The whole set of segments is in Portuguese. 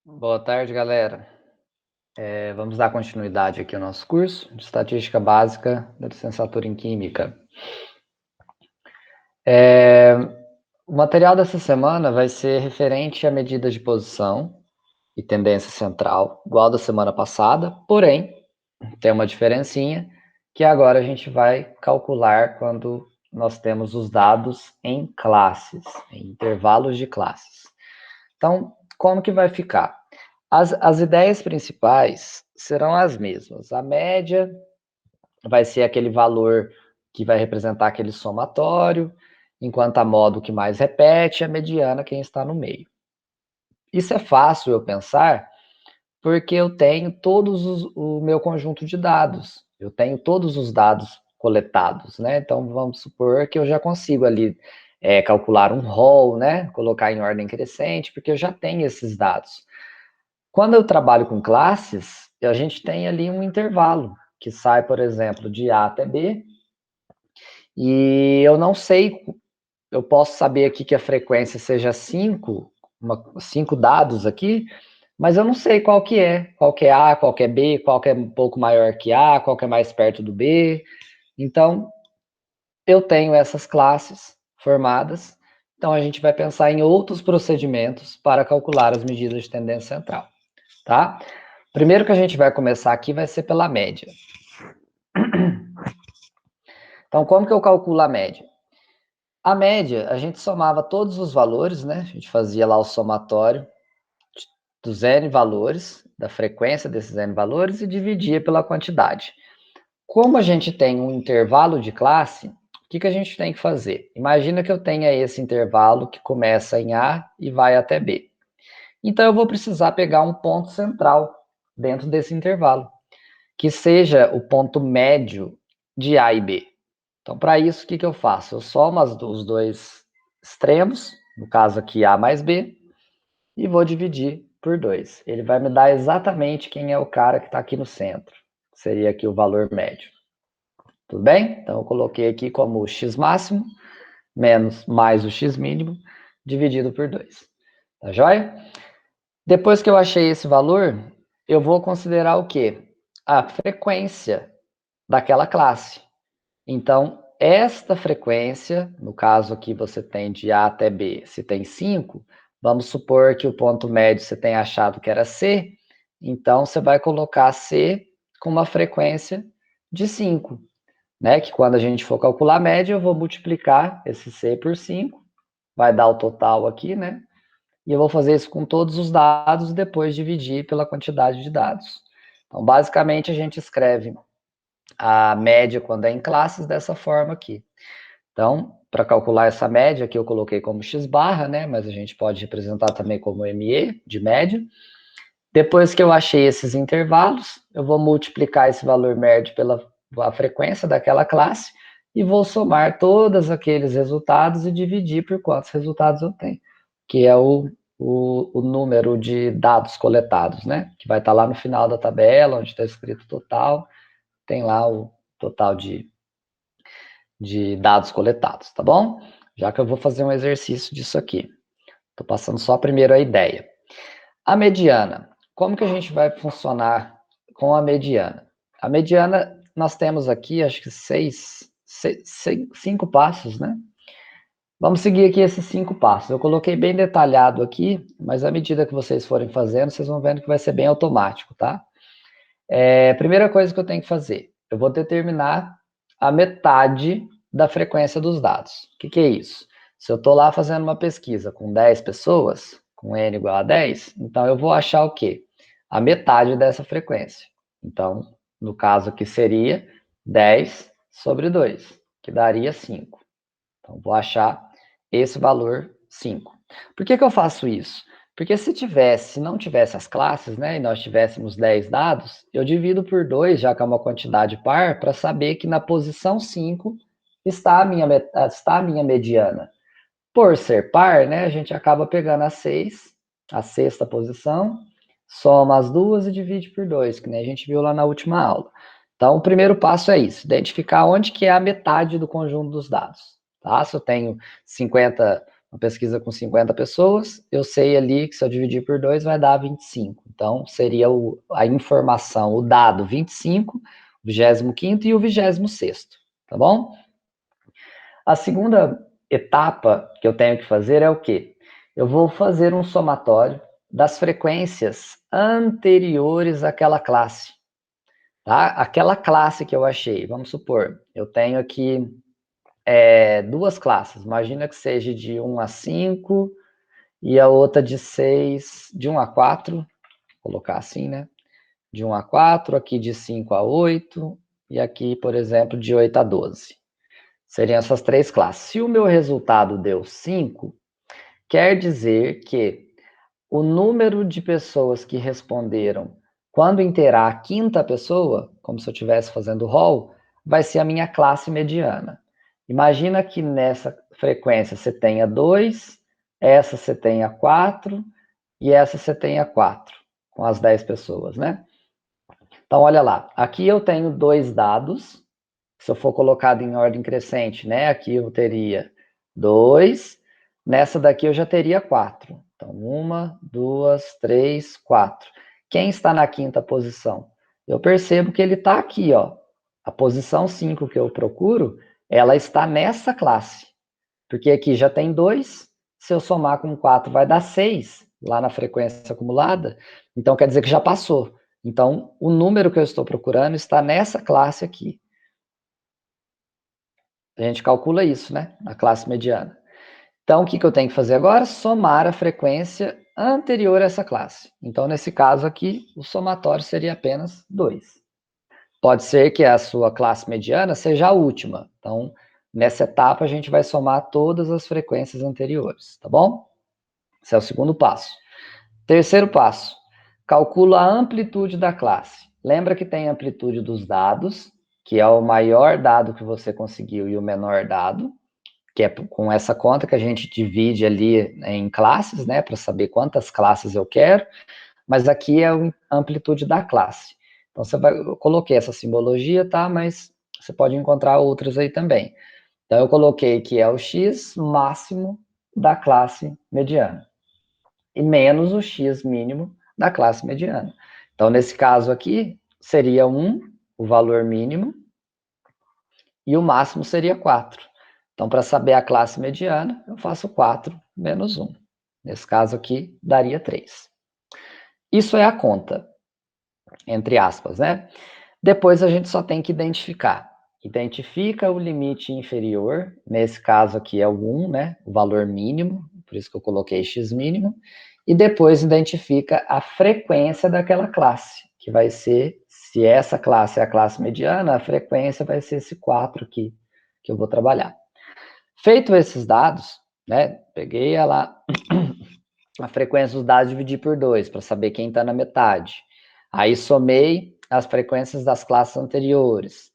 Boa tarde, galera. Vamos dar continuidade aqui ao nosso curso de Estatística Básica da Licenciatura em Química. O material dessa semana vai ser referente a medidas de posição e tendência central, igual da semana passada, porém, tem uma diferencinha, que agora a gente vai calcular quando nós temos os dados em classes, em intervalos de classes. Então, como que vai ficar? As ideias principais serão as mesmas. A média vai ser aquele valor que vai representar aquele somatório, enquanto a moda o que mais repete, a mediana quem está no meio. Isso é fácil eu pensar, porque eu tenho o meu conjunto de dados. Eu tenho todos os dados coletados, né? Então, vamos supor que eu já consigo ali calcular um rol, né? Colocar em ordem crescente, porque eu já tenho esses dados. Quando eu trabalho com classes, a gente tem ali um intervalo, que sai, por exemplo, de A até B, e eu não sei, eu posso saber aqui que a frequência seja 5, 5 dados aqui, mas eu não sei qual que é A, qual que é B, qual que é um pouco maior que A, qual que é mais perto do B. Então, eu tenho essas classes formadas, então a gente vai pensar em outros procedimentos para calcular as medidas de tendência central, tá? Primeiro que a gente vai começar aqui vai ser pela média. Então, como que eu calculo a média? A média, a gente somava todos os valores, né? A gente fazia lá o somatório dos N valores, da frequência desses N valores e dividia pela quantidade. Como a gente tem um intervalo de classe, o que a gente tem que fazer? Imagina que eu tenha esse intervalo que começa em A e vai até B. Então, eu vou precisar pegar um ponto central dentro desse intervalo, que seja o ponto médio de A e B. Então, para isso, o que eu faço? Eu somo os dois extremos, no caso aqui A mais B, e vou dividir por 2. Ele vai me dar exatamente quem é o cara que está aqui no centro. Seria aqui o valor médio. Tudo bem? Então, eu coloquei aqui como o x máximo menos mais o x mínimo dividido por 2. Tá joia? Depois que eu achei esse valor, eu vou considerar o quê? A frequência daquela classe. Então, esta frequência, no caso aqui você tem de A até B, se tem 5, vamos supor que o ponto médio você tem achado que era C, então você vai colocar C com uma frequência de 5, né? Que quando a gente for calcular a média, eu vou multiplicar esse C por 5, vai dar o total aqui, né? E eu vou fazer isso com todos os dados e depois dividir pela quantidade de dados. Então, basicamente, a gente escreve a média quando é em classes dessa forma aqui. Então, para calcular essa média, aqui eu coloquei como x barra, né? Mas a gente pode representar também como ME, de média. Depois que eu achei esses intervalos, eu vou multiplicar esse valor médio pela a frequência daquela classe e vou somar todos aqueles resultados e dividir por quantos resultados eu tenho, que é o número de dados coletados, né? Que vai estar lá no final da tabela, onde está escrito total, tem lá o total de dados coletados, tá bom? Já que eu vou fazer um exercício disso aqui. Estou passando só primeiro a ideia. A mediana. Como que a gente vai funcionar com a mediana? A mediana, nós temos aqui, acho que cinco passos, né? Vamos seguir aqui esses 5 passos. Eu coloquei bem detalhado aqui, mas à medida que vocês forem fazendo, vocês vão vendo que vai ser bem automático, tá? Primeira coisa que eu tenho que fazer, eu vou determinar a metade da frequência dos dados. O que é isso? Se eu estou lá fazendo uma pesquisa com 10 pessoas, com n igual a 10, então eu vou achar o quê? A metade dessa frequência. Então, no caso aqui seria 10 sobre 2, que daria 5. Então, vou achar esse valor 5. Por que eu faço isso? Porque se não tivesse as classes, né, e nós tivéssemos 10 dados, eu divido por 2, já que é uma quantidade par, para saber que na posição 5 está a minha mediana. Por ser par, né, a gente acaba pegando a 6, a sexta posição, soma as duas e divide por 2, que nem a gente viu lá na última aula. Então, o primeiro passo é isso, identificar onde que é a metade do conjunto dos dados. Tá? Se eu tenho 50, uma pesquisa com 50 pessoas, eu sei ali que se eu dividir por 2 vai dar 25. Então, seria a informação, o dado 25, o 25º e o 26º, tá bom? A segunda etapa que eu tenho que fazer é o quê? Eu vou fazer um somatório das frequências anteriores àquela classe, tá? Aquela classe que eu achei, vamos supor, eu tenho aqui duas classes, imagina que seja de 1 a 5 e a outra de 1 a 4, vou colocar assim, né? De 1 a 4, aqui de 5 a 8 e aqui, por exemplo, de 8 a 12. Seriam essas três classes. Se o meu resultado deu 5, quer dizer que o número de pessoas que responderam quando inteirar a quinta pessoa, como se eu estivesse fazendo roll, vai ser a minha classe mediana. Imagina que nessa frequência você tenha 2, essa você tenha 4 e essa você tenha 4, com as 10 pessoas, né? Então, olha lá, aqui eu tenho 2 dados, se eu for colocado em ordem crescente, né? Aqui eu teria 2, nessa daqui eu já teria 4. Então, 1, 2, 3, 4. Quem está na quinta posição? Eu percebo que ele está aqui, ó. A posição 5 que eu procuro, ela está nessa classe. Porque aqui já tem 2, se eu somar com 4 vai dar 6, lá na frequência acumulada. Então, quer dizer que já passou. Então, o número que eu estou procurando está nessa classe aqui. A gente calcula isso, né? Na classe mediana. Então, o que eu tenho que fazer agora? Somar a frequência anterior a essa classe. Então, nesse caso aqui, o somatório seria apenas 2. Pode ser que a sua classe mediana seja a última. Então, nessa etapa, a gente vai somar todas as frequências anteriores, tá bom? Esse é o segundo passo. Terceiro passo, calcula a amplitude da classe. Lembra que tem a amplitude dos dados, que é o maior dado que você conseguiu e o menor dado, que é com essa conta que a gente divide ali em classes, né, para saber quantas classes eu quero, mas aqui é a amplitude da classe. Então, eu coloquei essa simbologia, tá, mas você pode encontrar outras aí também. Então, eu coloquei que é o x máximo da classe mediana e menos o x mínimo da classe mediana. Então, nesse caso aqui, seria 1, o valor mínimo, e o máximo seria 4. Então, para saber a classe mediana, eu faço 4 menos 1. Nesse caso aqui, daria 3. Isso é a conta, entre aspas, né? Depois a gente só tem que identificar. Identifica o limite inferior, nesse caso aqui é o 1, né? O valor mínimo, por isso que eu coloquei x mínimo. E depois identifica a frequência daquela classe, que vai ser, se essa classe é a classe mediana, a frequência vai ser esse 4 aqui, que eu vou trabalhar. Feito esses dados, né? Peguei a frequência dos dados, dividi por 2, para saber quem está na metade. Aí somei as frequências das classes anteriores.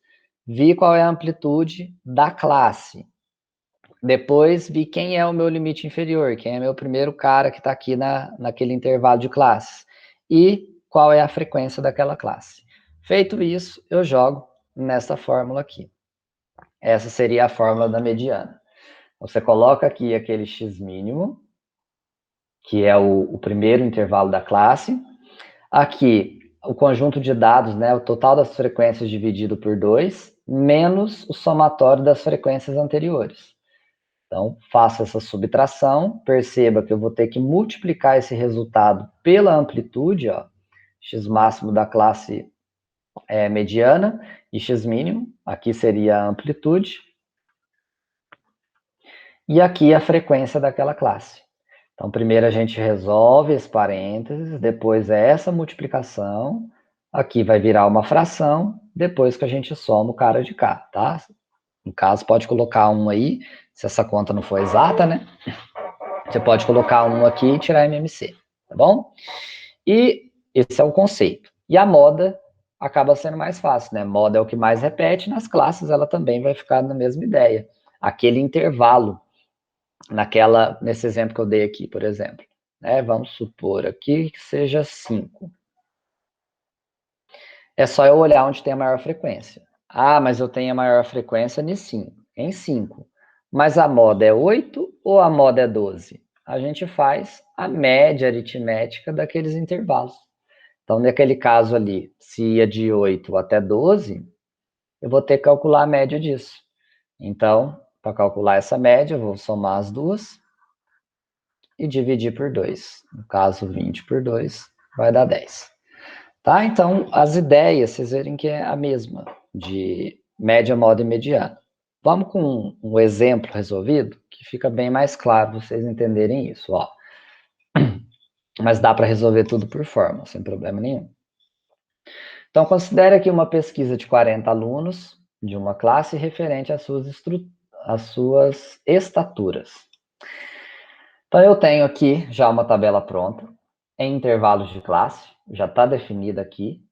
Vi qual é a amplitude da classe. Depois vi quem é o meu limite inferior, quem é meu primeiro cara que está aqui naquele intervalo de classes. E qual é a frequência daquela classe. Feito isso, eu jogo nessa fórmula aqui. Essa seria a fórmula da mediana. Você coloca aqui aquele x mínimo, que é o primeiro intervalo da classe. Aqui, o conjunto de dados, né, o total das frequências dividido por 2, menos o somatório das frequências anteriores. Então, faça essa subtração, perceba que eu vou ter que multiplicar esse resultado pela amplitude, ó, x máximo da classe mediana e x mínimo, aqui seria a amplitude, e aqui a frequência daquela classe. Então, primeiro a gente resolve esse parênteses, depois essa multiplicação, aqui vai virar uma fração, depois que a gente soma o cara de cá, tá? No caso, pode colocar 1 aí, se essa conta não for exata, né? Você pode colocar 1 aqui e tirar MMC, tá bom? E esse é o conceito. E a moda acaba sendo mais fácil, né? Moda é o que mais repete, nas classes ela também vai ficar na mesma ideia. Aquele intervalo nesse exemplo que eu dei aqui, por exemplo. Né? Vamos supor aqui que seja 5. É só eu olhar onde tem a maior frequência. Ah, mas eu tenho a maior frequência em 5. Mas a moda é 8 ou a moda é 12? A gente faz a média aritmética daqueles intervalos. Então, naquele caso ali, se ia de 8 até 12, eu vou ter que calcular a média disso. Então, para calcular essa média, eu vou somar as duas e dividir por 2. No caso, 20 por 2 vai dar 10. Tá? Então, as ideias, vocês verem que é a mesma, de média, moda e mediana. Vamos com um exemplo resolvido, que fica bem mais claro vocês entenderem isso. Ó. Mas dá para resolver tudo por fórmula, sem problema nenhum. Então, considere aqui uma pesquisa de 40 alunos de uma classe referente às suas estaturas. Então, eu tenho aqui já uma tabela pronta, em intervalos de classe, já está definida aqui,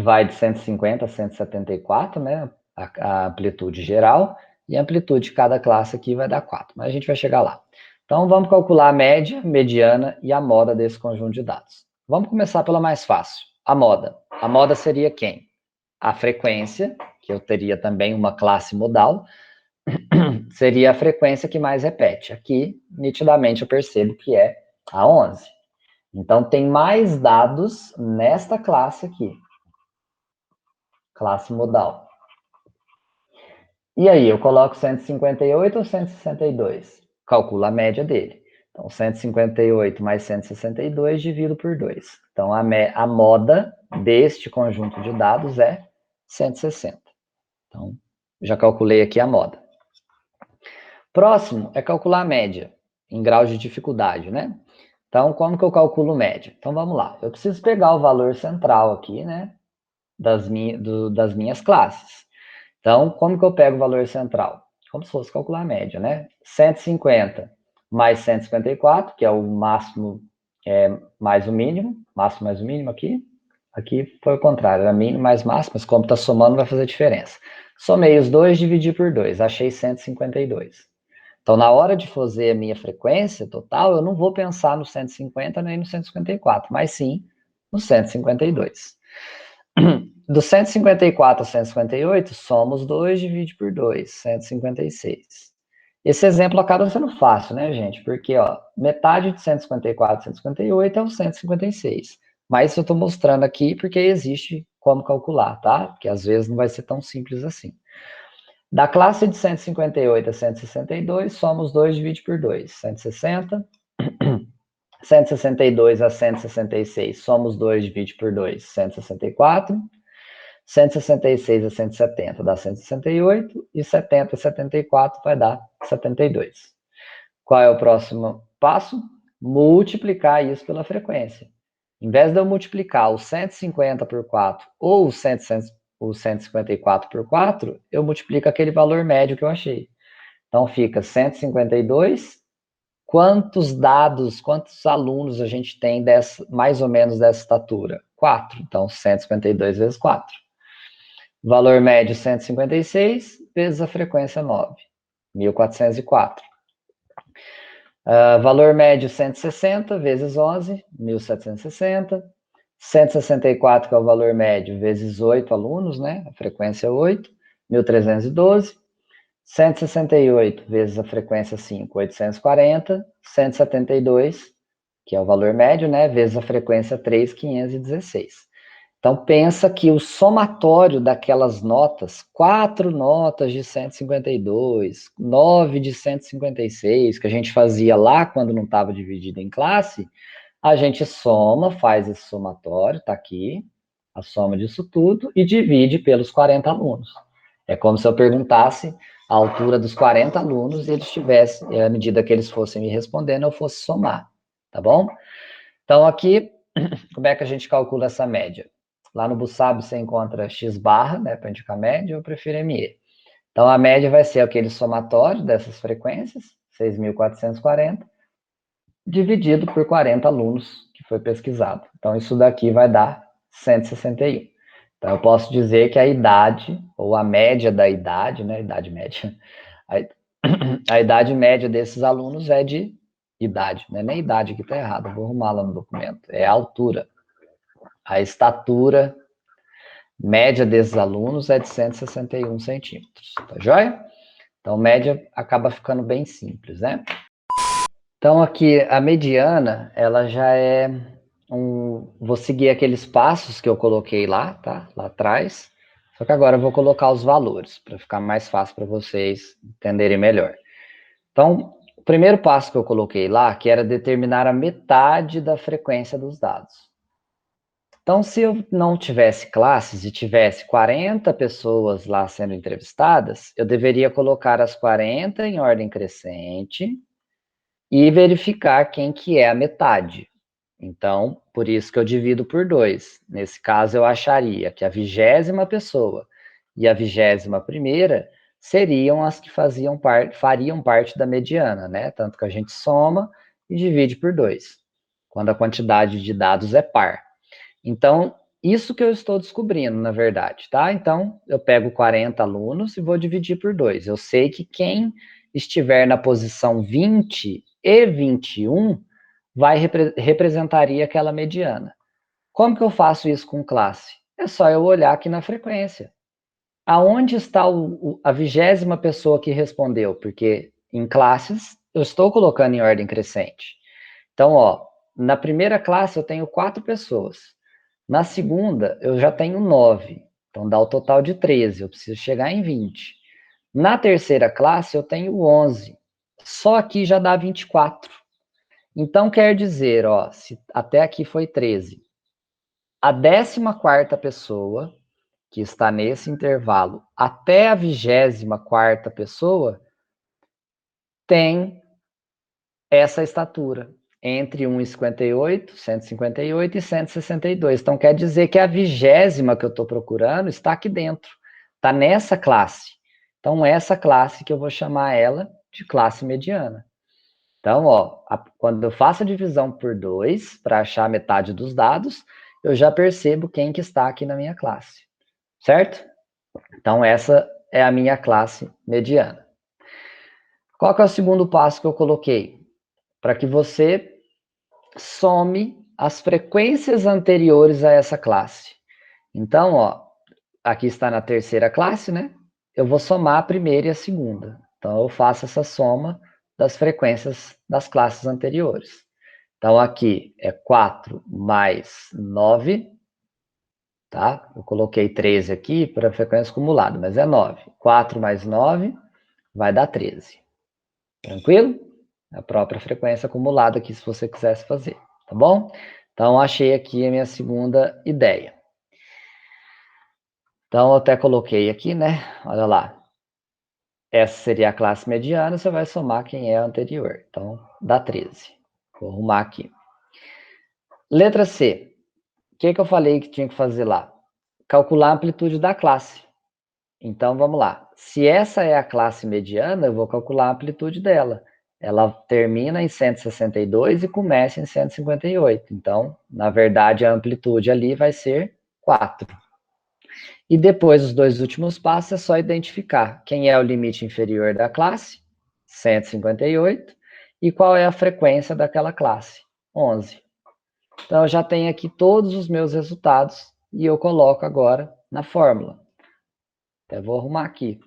vai de 150 a 174, né, a amplitude geral, e a amplitude de cada classe aqui vai dar 4, mas a gente vai chegar lá. Então, vamos calcular a média, mediana e a moda desse conjunto de dados. Vamos começar pela mais fácil, a moda. A moda seria quem? A frequência, que eu teria também uma classe modal, seria a frequência que mais repete. Aqui, nitidamente, eu percebo que é a 11. Então, tem mais dados nesta classe aqui, classe modal. E aí, eu coloco 158 ou 162? Calculo a média dele. Então, 158 mais 162 divido por 2. Então, a moda deste conjunto de dados é 160. Então, já calculei aqui a moda. Próximo é calcular a média, em graus de dificuldade, né? Então, como que eu calculo média? Então, vamos lá. Eu preciso pegar o valor central aqui, né? Das minhas classes. Então, como que eu pego o valor central? Como se fosse calcular a média, né? 150 mais 154, que é o máximo mais o mínimo. Máximo mais o mínimo aqui. Aqui foi o contrário, era mínimo mais máximo, mas como está somando vai fazer diferença. Somei os dois, dividi por 2, achei 152. Então, na hora de fazer a minha frequência total, eu não vou pensar no 150 nem no 154, mas sim no 152. Do 154 ao 158, soma os dois, divide por 2, 156. Esse exemplo acaba sendo fácil, né, gente? Porque, ó, metade de 154 e 158 é o 156. Mas eu estou mostrando aqui porque existe como calcular, tá? Porque às vezes não vai ser tão simples assim. Da classe de 158 a 162, soma os dois, divide por 2, 160. 162 a 166, soma os dois, divide por 2, 164. 166 a 170 dá 168, e 70 a 74 vai dar 72. Qual é o próximo passo? Multiplicar isso pela frequência. Em vez de eu multiplicar o 150 por 4 ou o 154 por 4, eu multiplico aquele valor médio que eu achei. Então fica 152. Quantos dados, quantos alunos a gente tem mais ou menos dessa estatura? 4. Então 152 vezes 4. Valor médio 156 vezes a frequência 9, 1404. Valor médio 160 vezes 11, 1760. 164, que é o valor médio, vezes 8 alunos, né? A frequência 8, 1312. 168 vezes a frequência 5, 840. 172, que é o valor médio, né? Vezes a frequência 3, 516. Então, pensa que o somatório daquelas notas, 4 notas de 152, 9 de 156, que a gente fazia lá quando não estava dividido em classe, a gente soma, faz esse somatório, está aqui, a soma disso tudo, e divide pelos 40 alunos. É como se eu perguntasse a altura dos 40 alunos e eles tivessem, à medida que eles fossem me respondendo, eu fosse somar, tá bom? Então, aqui, como é que a gente calcula essa média? Lá no Busab você encontra x barra, né, para indicar média, eu prefiro ME. Então, a média vai ser aquele somatório dessas frequências, 6.440, dividido por 40 alunos que foi pesquisado. Então, isso daqui vai dar 161. Então, eu posso dizer que a idade, ou a média da idade, né, idade média, a idade média desses alunos é de idade, não é nem idade que está errado, vou arrumar lá no documento, é a altura. A estatura média desses alunos é de 161 centímetros, tá joia? Então, média acaba ficando bem simples, né? Então, aqui, a mediana, ela já é vou seguir aqueles passos que eu coloquei lá, tá? Lá atrás. Só que agora eu vou colocar os valores, para ficar mais fácil para vocês entenderem melhor. Então, o primeiro passo que eu coloquei lá, que era determinar a metade da frequência dos dados. Então, se eu não tivesse classes e tivesse 40 pessoas lá sendo entrevistadas, eu deveria colocar as 40 em ordem crescente e verificar quem que é a metade. Então, por isso que eu divido por 2. Nesse caso, eu acharia que a 20ª pessoa e a 21ª seriam as que fariam parte da mediana, né? Tanto que a gente soma e divide por 2, quando a quantidade de dados é par. Então, isso que eu estou descobrindo, na verdade, tá? Então, eu pego 40 alunos e vou dividir por 2. Eu sei que quem estiver na posição 20 e 21 representaria aquela mediana. Como que eu faço isso com classe? É só eu olhar aqui na frequência. Aonde está a 20ª pessoa que respondeu? Porque em classes eu estou colocando em ordem crescente. Então, ó, na primeira classe eu tenho 4 pessoas. Na segunda, eu já tenho 9. Então, dá o total de 13. Eu preciso chegar em 20. Na terceira classe, eu tenho 11. Só aqui já dá 24. Então, quer dizer, ó, se até aqui foi 13. A 14ª pessoa, que está nesse intervalo, até a 24ª pessoa, tem essa estatura, entre 1,58, 158 e 162. Então, quer dizer que a 20ª que eu estou procurando está aqui dentro, está nessa classe. Então, essa classe que eu vou chamar ela de classe mediana. Então, ó, quando eu faço a divisão por 2, para achar a metade dos dados, eu já percebo quem que está aqui na minha classe, certo? Então, essa é a minha classe mediana. Qual que é o segundo passo que eu coloquei? Para que você some as frequências anteriores a essa classe. Então, ó, aqui está na terceira classe, né? Eu vou somar a primeira e a segunda. Então, eu faço essa soma das frequências das classes anteriores. Então, aqui é 4 mais 9, tá? Eu coloquei 13 aqui para frequência acumulada, mas é 9. 4 mais 9 vai dar 13. Tranquilo? A própria frequência acumulada aqui, se você quisesse fazer, tá bom? Então, achei aqui a minha segunda ideia. Então, eu até coloquei aqui, né? Olha lá. Essa seria a classe mediana, você vai somar quem é a anterior. Então, dá 13. Vou arrumar aqui. Letra C. O que eu falei que tinha que fazer lá? Calcular a amplitude da classe. Então, vamos lá. Se essa é a classe mediana, eu vou calcular a amplitude dela. Ela termina em 162 e começa em 158. Então, na verdade, a amplitude ali vai ser 4. E depois, os dois últimos passos é só identificar quem é o limite inferior da classe, 158, e qual é a frequência daquela classe, 11. Então, eu já tenho aqui todos os meus resultados e eu coloco agora na fórmula. Até vou arrumar aqui.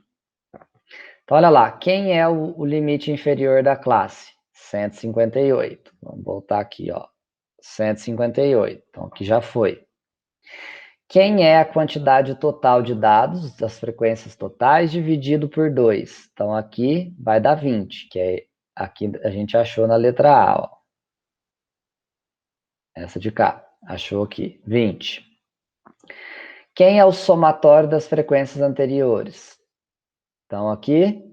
Então, olha lá, quem é o limite inferior da classe? 158. Vamos voltar aqui, ó. 158. Então, aqui já foi. Quem é a quantidade total de dados das frequências totais dividido por 2? Então, aqui vai dar 20, que é aqui a gente achou na letra A, ó. Essa de cá. Achou aqui, 20. Quem é o somatório das frequências anteriores? Então, aqui,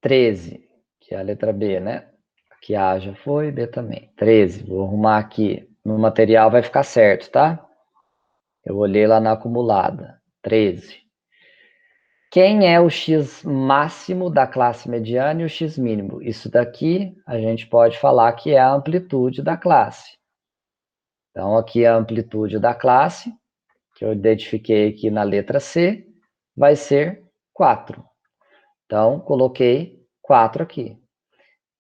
13, que é a letra B, né? Aqui A já foi, B também. 13, vou arrumar aqui. No material vai ficar certo, tá? Eu olhei lá na acumulada. 13. Quem é o x máximo da classe mediana e o x mínimo? Isso daqui a gente pode falar que é a amplitude da classe. Então, aqui a amplitude da classe, que eu identifiquei aqui na letra C, vai ser 4. Então, coloquei 4 aqui.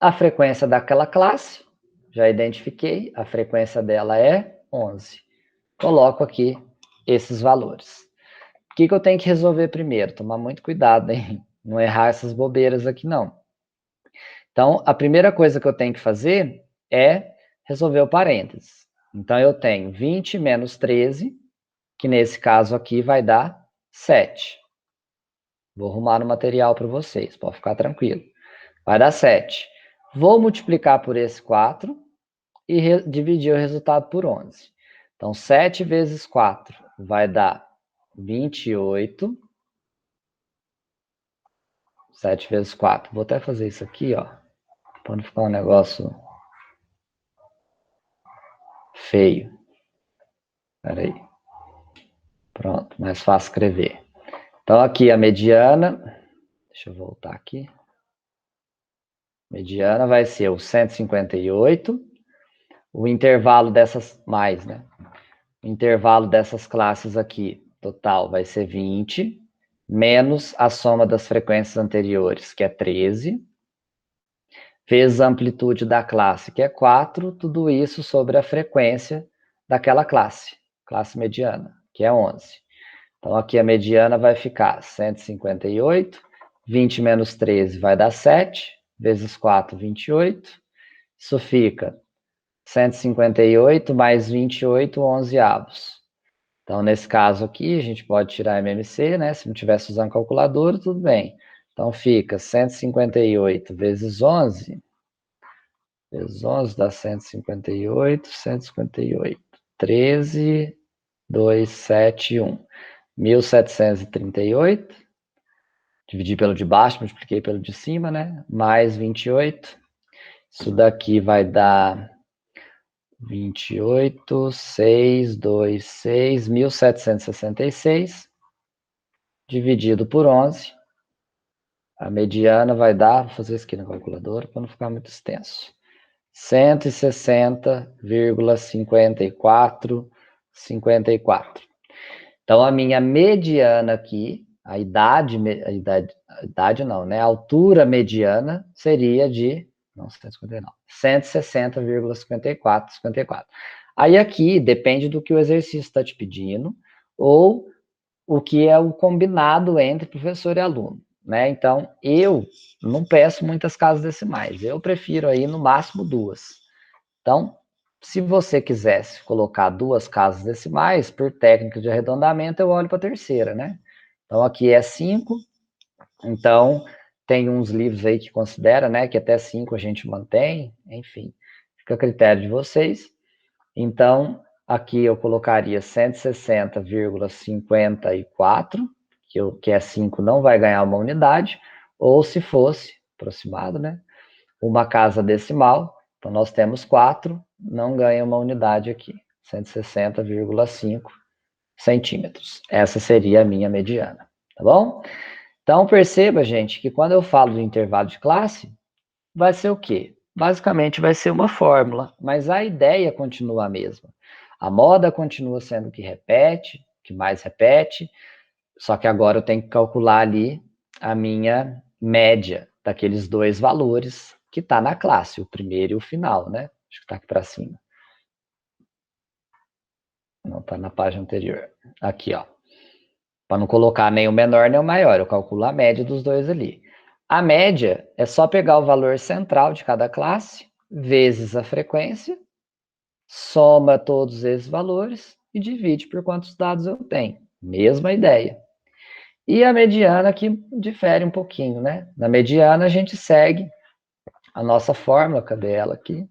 A frequência daquela classe, já identifiquei, a frequência dela é 11. Coloco aqui esses valores. O que eu tenho que resolver primeiro? Tomar muito cuidado, hein? Não errar essas bobeiras aqui, não. Então, a primeira coisa que eu tenho que fazer é resolver o parênteses. Então, eu tenho 20 menos 13, que nesse caso aqui vai dar 7. Vou arrumar no material para vocês, pode ficar tranquilo. Vai dar 7. Vou multiplicar por esse 4 e dividir o resultado por 11. Então, 7 vezes 4 vai dar 28. 7 vezes 4. Vou até fazer isso aqui, ó, para não ficar um negócio feio. Espera aí. Pronto, mais fácil escrever. Então, aqui a mediana, deixa eu voltar aqui. Mediana vai ser o 158. O intervalo dessas, mais, né? O intervalo dessas classes aqui, total, vai ser 20, menos a soma das frequências anteriores, que é 13, vezes a amplitude da classe, que é 4, tudo isso sobre a frequência daquela classe mediana, que é 11. Então, aqui a mediana vai ficar 158, 20 menos 13 vai dar 7, vezes 4, 28. Isso fica 158 mais 28, 11avos. Então, nesse caso aqui, a gente pode tirar MMC, né? Se não tivesse usando calculadora, tudo bem. Então, fica 158 vezes 11. Vezes 11 dá 158, 158. 13, 2, 7, 1. 1738. Dividi pelo de baixo, multipliquei pelo de cima, né? Mais 28. Isso daqui vai dar 28, 6, 2, 6, 1766. Dividido por 11. A mediana vai dar, vou fazer isso aqui na calculadora para não ficar muito extenso. 160,54. Então, a minha mediana aqui, a idade não, né? A altura mediana seria de, não, 160,54. Aí aqui depende do que o exercício está te pedindo, ou o que é o combinado entre professor e aluno, né? Então, eu não peço muitas casas decimais, eu prefiro aí no máximo 2. Então, se você quisesse colocar 2 casas decimais, por técnica de arredondamento, eu olho para a terceira, né? Então, aqui é 5. Então, tem uns livros aí que considera, né, que até 5 a gente mantém, enfim, fica a critério de vocês. Então, aqui eu colocaria 160,54, que é 5, não vai ganhar uma unidade, ou se fosse, aproximado, né, uma casa decimal, então nós temos 4, não ganha uma unidade aqui, 160,5 centímetros. Essa seria a minha mediana, tá bom? Então, perceba, gente, que quando eu falo do intervalo de classe, vai ser o quê? Basicamente vai ser uma fórmula, mas a ideia continua a mesma. A moda continua sendo o que repete, que mais repete, só que agora eu tenho que calcular ali a minha média daqueles 2 valores que está na classe, o primeiro e o final, né? Acho que está aqui para cima. Não está na página anterior. Aqui, ó. Para não colocar nem o menor nem o maior, eu calculo a média dos 2 ali. A média é só pegar o valor central de cada classe, vezes a frequência, soma todos esses valores e divide por quantos dados eu tenho. Mesma ideia. E a mediana que difere um pouquinho, né? Na mediana a gente segue a nossa fórmula, cadê ela aqui?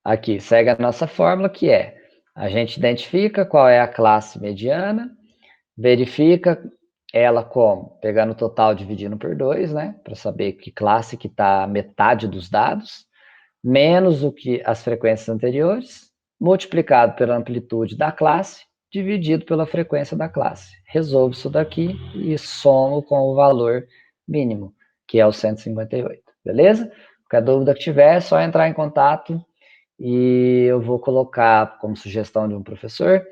Aqui, segue a nossa fórmula que é, a gente identifica qual é a classe mediana, verifica ela como? Pegando o total dividindo por 2, né? Para saber que classe que está metade dos dados, menos o que as frequências anteriores, multiplicado pela amplitude da classe, dividido pela frequência da classe. Resolvo isso daqui e somo com o valor mínimo, que é o 158, beleza? Qualquer dúvida que tiver, é só entrar em contato e eu vou colocar, como sugestão de um professor,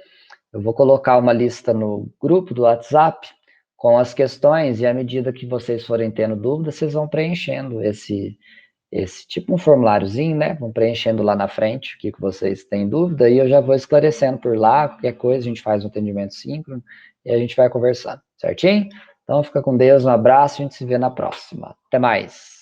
eu vou colocar uma lista no grupo do WhatsApp com as questões e à medida que vocês forem tendo dúvidas, vocês vão preenchendo esse tipo um formuláriozinho, né? Vão preenchendo lá na frente o que vocês têm dúvida e eu já vou esclarecendo por lá, qualquer coisa a gente faz um atendimento síncrono e a gente vai conversando, certinho? Então fica com Deus, um abraço, a gente se vê na próxima. Até mais.